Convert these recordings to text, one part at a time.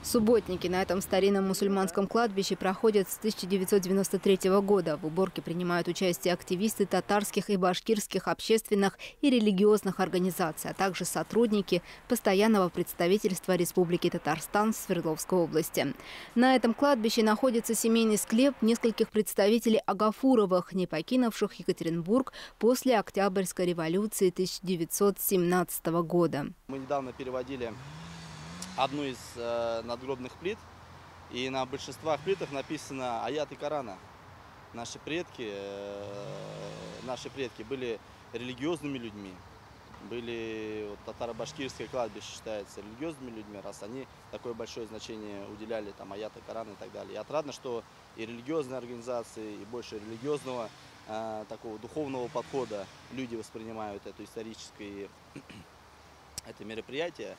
Субботники на этом старинном мусульманском кладбище проходят с 1993 года. В уборке принимают участие активисты татарских и башкирских общественных и религиозных организаций, а также сотрудники постоянного представительства Республики Татарстан в Свердловской области. На этом кладбище находится семейный склеп нескольких представителей Агафуровых, не покинувших Екатеринбург после Октябрьской революции 1917 года. Мы недавно переводили одну из надгробных плит, и на большинствах плитах написано аяты Корана. Наши предки были религиозными людьми, татаро-башкирское кладбище считается религиозными людьми, раз они такое большое значение уделяли аяты Корана и так далее. И отрадно, что и религиозные организации, и больше религиозного такого духовного подхода люди воспринимают это историческое это мероприятие.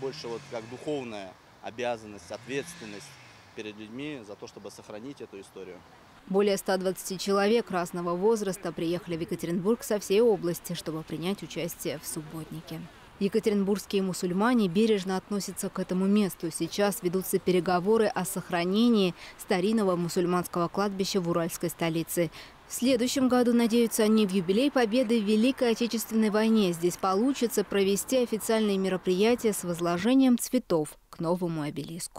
Больше как духовная обязанность, ответственность перед людьми за то, чтобы сохранить эту историю. Более 120 человек разного возраста приехали в Екатеринбург со всей области, чтобы принять участие в субботнике. Екатеринбургские мусульмане бережно относятся к этому месту. Сейчас ведутся переговоры о сохранении старинного мусульманского кладбища в уральской столице. В следующем году, надеются они, в юбилей победы в Великой Отечественной войне здесь получится провести официальные мероприятия с возложением цветов к новому обелиску.